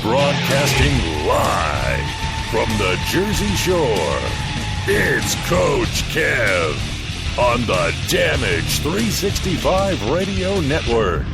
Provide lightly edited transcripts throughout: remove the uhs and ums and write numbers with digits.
Broadcasting live from the Jersey Shore, it's Coach Kev on the Damage 365 Radio Network.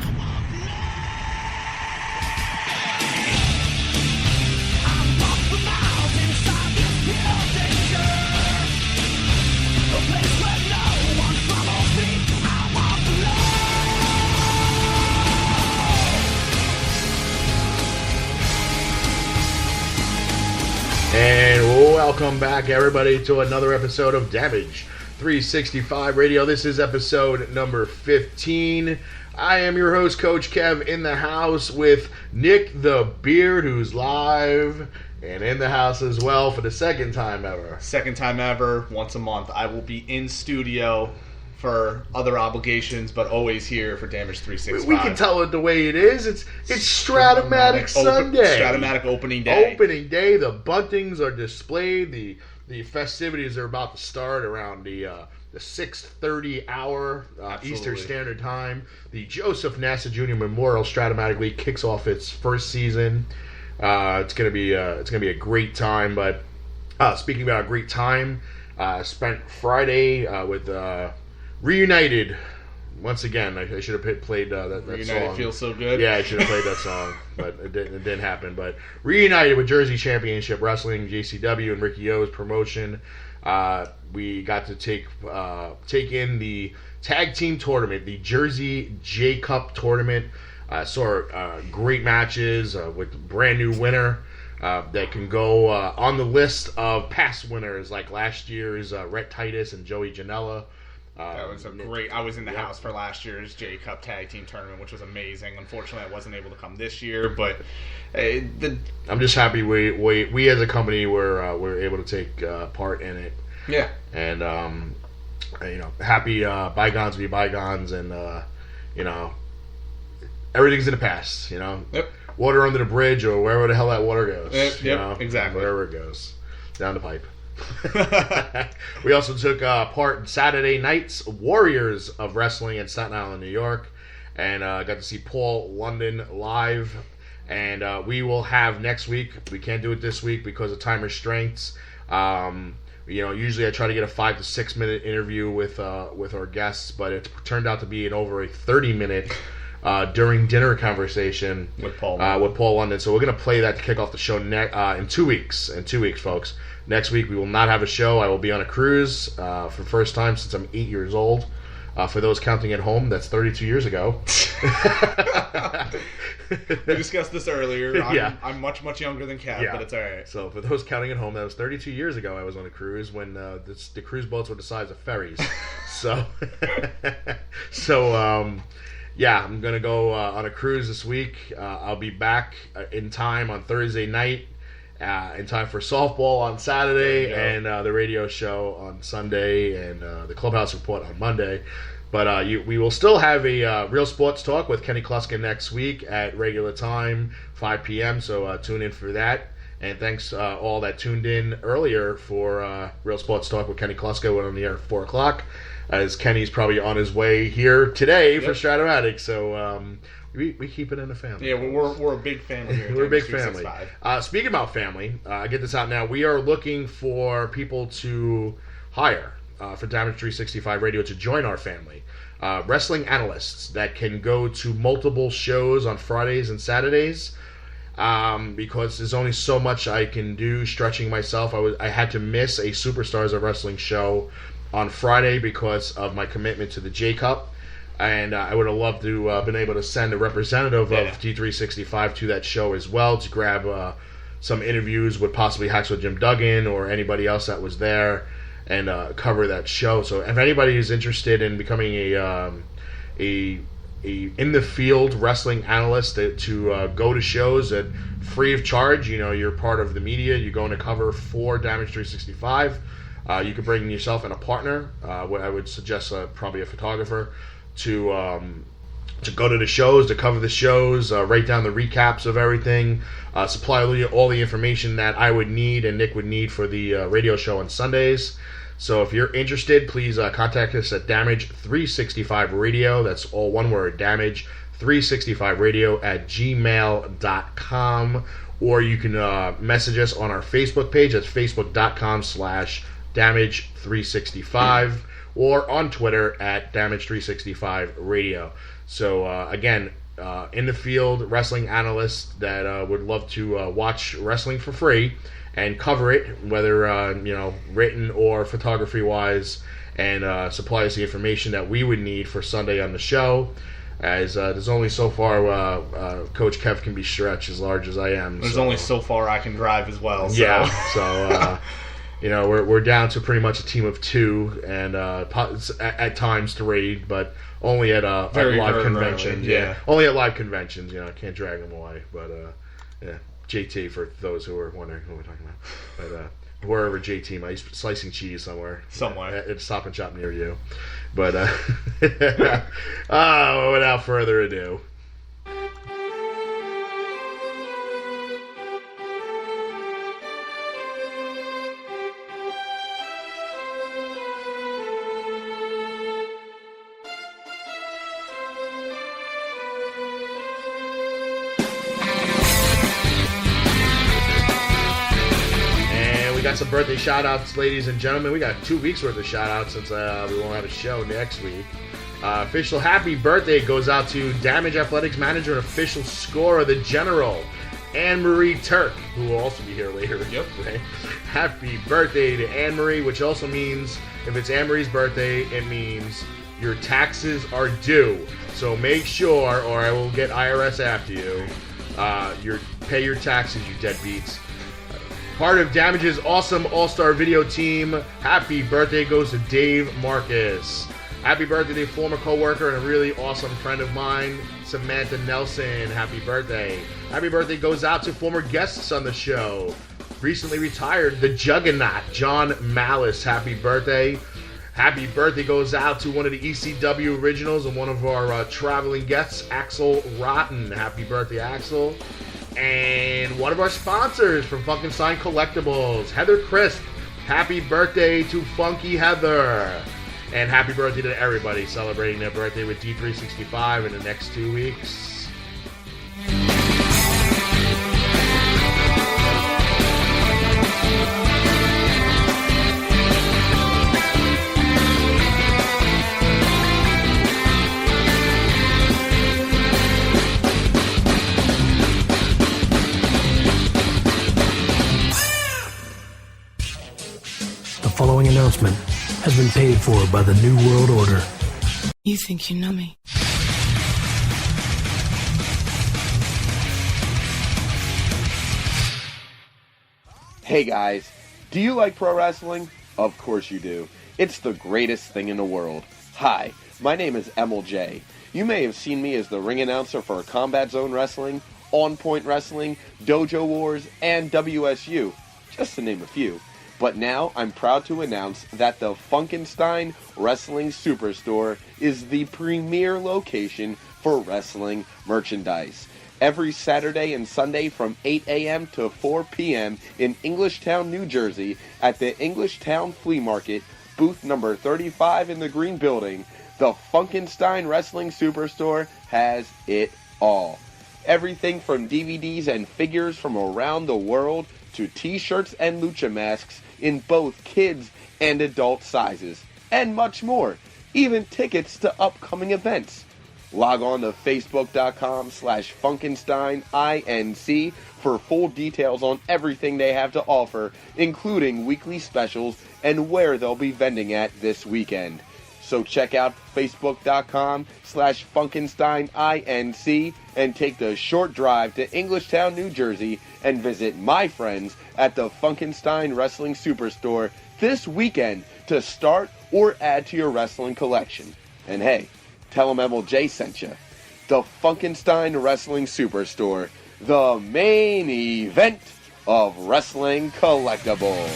And welcome back, everybody, to another episode of Damage 365 Radio. This is episode number 15. I am your host, Coach Kev, in the house with Nick the Beard, who's live and in the house as well for the second time ever. Second time ever, once a month. I will be in studio for other obligations, but always here for Damage 365. We can tell it the way it is. It's Stratomatic Sunday. Stratomatic opening day. Opening day. The buntings are displayed. The festivities are about to start around the 6:30 hour Eastern Standard Time. The Joseph Nassar Jr. Memorial Stratomatic League kicks off its first season. It's gonna be a great time. But speaking about a great time, spent Friday with. Reunited, once again. I should have played that Reunited song. Reunited feels so good. Yeah, I should have played that song, but it didn't happen. But Reunited with Jersey Championship Wrestling, JCW, and Ricky O's promotion. We got to take in the tag team tournament, the Jersey J Cup tournament. Saw great matches with brand new winner. That can go on the list of past winners, like last year's Rhett Titus and Joey Janela. That was a great. I was in the house for last year's J Cup Tag Team Tournament, which was amazing. Unfortunately, I wasn't able to come this year, but I'm just happy we as a company were able to take part in it. Yeah, and happy bygones be bygones, and everything's in the past. Yep. Water under the bridge, or wherever the hell that water goes. Yep. Exactly. Wherever it goes, down the pipe. We also took part in Saturday night's Warriors of Wrestling in Staten Island, New York, and got to see Paul London live. And we will have next week. We can't do it this week because of time restraints. Usually I try to get a 5 to 6 minute interview with our guests, but it turned out to be over a 30-minute during dinner conversation with Paul London. So we're gonna play that to kick off the show in 2 weeks. In 2 weeks, folks. Next week we will not have a show. I will be on a cruise for the first time since I'm 8 years old. For those counting at home, that's 32 years ago. We discussed this earlier. I'm much younger than Kev, yeah. But it's all right. So for those counting at home, that was 32 years ago. I was on a cruise when the cruise boats were the size of ferries. Yeah, I'm going to go on a cruise this week. I'll be back in time on Thursday night, in time for softball on Saturday, and the radio show on Sunday, and the Clubhouse Report on Monday. But we will still have a Real Sports Talk with Kenny Kluska next week at regular time, 5 p.m., so tune in for that. And thanks all that tuned in earlier for Real Sports Talk with Kenny Kluska. Went on the air at 4 o'clock. As Kenny's probably on his way here today for Stratomatic, so we keep it in the family. Yeah, we're a big family here. We're a big family. Speaking about family, I get this out now. We are looking for people to hire for Damage 365 Radio to join our family. Wrestling analysts that can go to multiple shows on Fridays and Saturdays. Because there's only so much I can do stretching myself. I had to miss a Superstars of Wrestling show on Friday because of my commitment to the J Cup, and I would have loved to been able to send a representative of D365 to that show as well to grab some interviews with possibly Hacksaw Jim Duggan or anybody else that was there and cover that show. So if anybody is interested in becoming a in the field wrestling analyst to go to shows at free of charge, you're part of the media, you're going to cover for Damage 365. You could bring yourself and a partner. What I would suggest probably a photographer to go to the shows, to cover the shows, write down the recaps of everything, supply all the information that I would need and Nick would need for the radio show on Sundays. So if you're interested, please contact us at Damage365Radio. That's all one word, Damage365Radio at gmail.com. Or you can message us on our Facebook page. That's facebook.com/Damage365. Or on Twitter at Damage365Radio. So again, in the field wrestling analysts that would love to watch wrestling for free and cover it, whether written or photography wise, and supply us the information that we would need for Sunday on the show. As there's only so far Coach Kev can be stretched as large as I am. There's only so far I can drive as well. So. Yeah, so we're down to pretty much a team of 2, and at times 3, but only at live conventions. Yeah, only at live conventions. I can't drag them away. But JT, for those who are wondering who we're talking about. But wherever JT might be slicing cheese somewhere at a Stop and Shop near you. But without further ado. Some birthday shout-outs, ladies and gentlemen. We got 2 weeks worth of shout-outs since we won't have a show next week. Official happy birthday goes out to Damage Athletics manager and official scorer, the General, Anne-Marie Turk, who will also be here later. Yep. Right? Happy birthday to Anne-Marie, which also means, if it's Anne-Marie's birthday, it means your taxes are due. So make sure, or I will get IRS after you, pay your taxes, you deadbeats. Part of Damage's awesome all-star video team. Happy birthday goes to Dave Marcus. Happy birthday to a former co-worker and a really awesome friend of mine, Samantha Nelson. Happy birthday. Happy birthday goes out to former guests on the show. Recently retired, the Juggernaut, John Malice. Happy birthday. Happy birthday goes out to one of the ECW originals and one of our traveling guests, Axel Rotten. Happy birthday, Axel. And one of our sponsors from Funkenstein Collectibles, Heather Crisp. Happy birthday to Funky Heather. And happy birthday to everybody celebrating their birthday with D365 in the next 2 weeks. The following announcement has been paid for by the New World Order. You think you know me? Hey guys, do you like pro wrestling? Of course you do. It's the greatest thing in the world. Hi, my name is Emil J. You may have seen me as the ring announcer for Combat Zone Wrestling, On Point Wrestling, Dojo Wars, and WSU, just to name a few. But now I'm proud to announce that the Funkenstein Wrestling Superstore is the premier location for wrestling merchandise. Every Saturday and Sunday from 8 a.m. to 4 p.m. in Englishtown, New Jersey at the Englishtown Flea Market, booth number 35 in the Green Building, the Funkenstein Wrestling Superstore has it all. Everything from DVDs and figures from around the world to t-shirts and lucha masks in both kids and adult sizes, and much more, even tickets to upcoming events. Log on to facebook.com/FunkensteinINC for full details on everything they have to offer, including weekly specials and where they'll be vending at this weekend. So check out facebook.com/FunkensteinINC and take the short drive to Englishtown, New Jersey and visit my friends at the Funkenstein Wrestling Superstore this weekend to start or add to your wrestling collection. And hey, tell them MLJ sent you. The Funkenstein Wrestling Superstore, the main event of wrestling collectibles.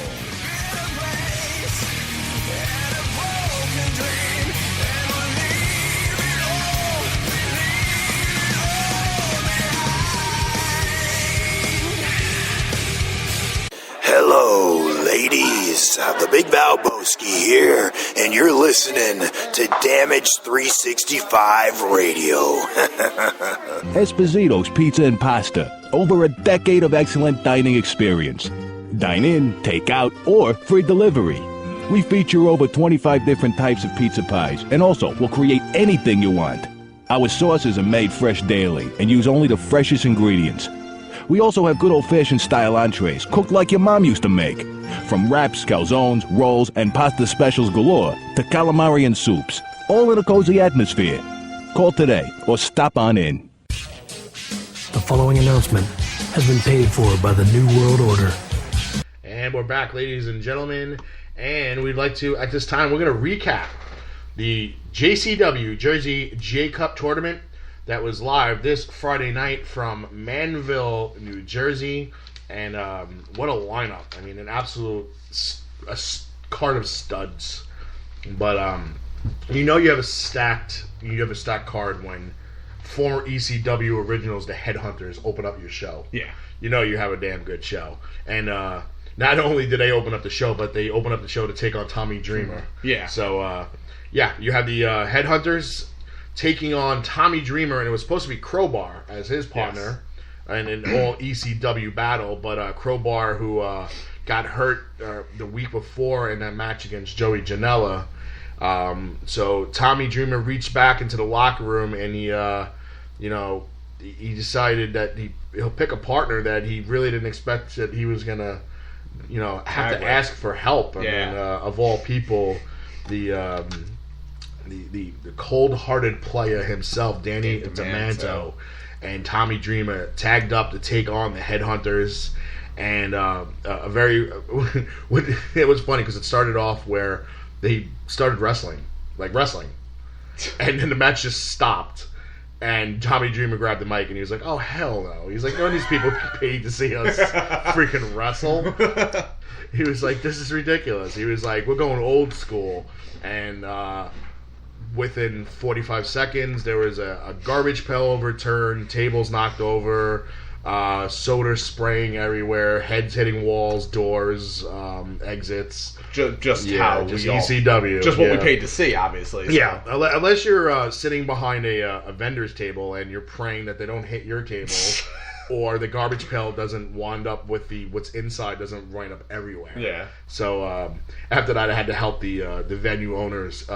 Hello, ladies What's up? The Big Valboski here, and you're listening to Damage 365 Radio. Esposito's Pizza and Pasta. Over a decade of excellent dining experience. Dine in, take out, or free delivery. We feature over 25 different types of pizza pies, and also will create anything you want. Our sauces are made fresh daily and use only the freshest ingredients. We also have good old-fashioned style entrees, cooked like your mom used to make. From wraps, calzones, rolls, and pasta specials galore to calamari and soups, all in a cozy atmosphere. Call today or stop on in. The following announcement has been paid for by the New World Order. And we're back, ladies and gentlemen, and we'd like to, at this time, we're going to recap the JCW Jersey J Cup tournament that was live this Friday night from Manville, New Jersey. And what a lineup. I mean, an absolute card of studs. But you have a stacked card when former ECW originals, the Headhunters, open up your show. Yeah. You have a damn good show. And not only did they open up the show, but they open up the show to take on Tommy Dreamer. Yeah. So, you have the Headhunters taking on Tommy Dreamer, and it was supposed to be Crowbar as his partner in an all ECW battle, but Crowbar, who got hurt the week before in that match against Joey Janela. So Tommy Dreamer reached back into the locker room, and he decided that he'll pick a partner that he really didn't expect that he was gonna, have to ask for help. I mean, of all people, the cold-hearted player himself, Danny DeManto, and Tommy Dreamer tagged up to take on the Headhunters. And it was funny because it started off where they started wrestling, and then the match just stopped. And Tommy Dreamer grabbed the mic and he was like, "Oh hell no!" He's like, "None of these people get paid to see us freaking wrestle." He was like, "This is ridiculous." He was like, "We're going old school," and within 45 seconds, there was a garbage pail overturned, tables knocked over, soda spraying everywhere, heads hitting walls, doors, exits. Just ECW. Just what we paid to see, obviously. So. Yeah, unless you're sitting behind a vendor's table and you're praying that they don't hit your table, or the garbage pail doesn't wind up with what's inside doesn't wind up everywhere. Yeah. So after that, I had to help the venue owners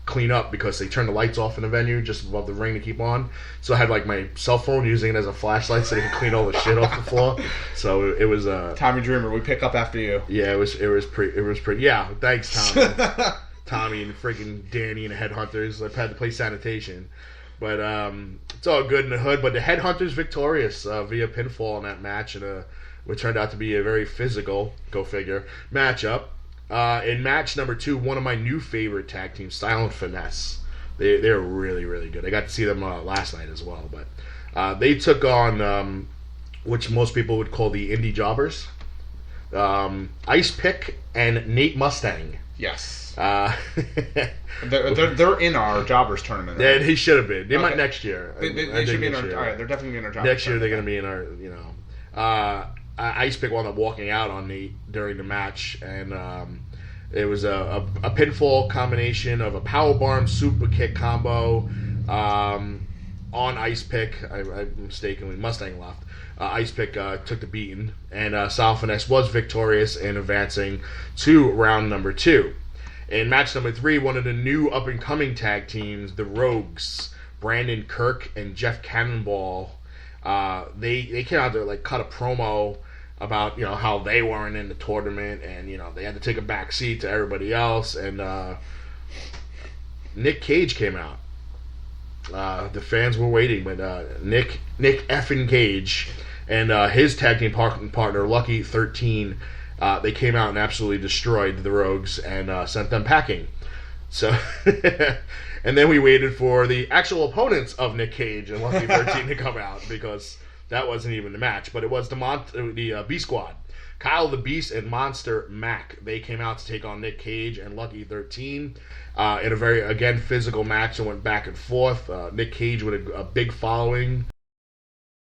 clean up because they turned the lights off in the venue just above the ring to keep on. So I had my cell phone using it as a flashlight so they could clean all the shit off the floor. So it was Tommy Dreamer, we pick up after you. Yeah, it was pretty. Yeah, thanks, Tommy. Tommy and freaking Danny and the Headhunters. I've had to play sanitation, but it's all good in the hood. But the Headhunters victorious via pinfall in that match, and what turned out to be a very physical, go figure, matchup. In match number 2, one of my new favorite tag teams, Style and Finesse. They're really, really good. I got to see them last night as well. But they took on, which most people would call the Indie Jobbers, Ice Pick and Nate Mustang. Yes. They're in our Jobbers tournament. Right? Yeah, they should have been. They might next year. They should be in our. All right, they're definitely in our Jobbers. Next year they're going to be in our. Ice Pick wound up walking out on Nate during the match, and it was a pinfall combination of a powerbomb super kick combo on Ice Pick. I mistakenly Mustang left. Ice Pick took the beating, and Style Finesse was victorious in advancing to round number 2. In match number 3, one of the new up-and-coming tag teams, the Rogues, Brandon Kirk and Jeff Cannonball, they came out to cut a promo about how they weren't in the tournament, and they had to take a back seat to everybody else, and Nick Cage came out. The fans were waiting, but Nick effing Cage and his tag team partner Lucky 13, they came out and absolutely destroyed the Rogues and sent them packing. So and then we waited for the actual opponents of Nick Cage and Lucky 13 to come out, because that wasn't even the match, but it was the B Squad. Kyle the Beast and Monster Mac. They came out to take on Nick Cage and Lucky 13 in a very, again, physical match that went back and forth. Nick Cage with a big following.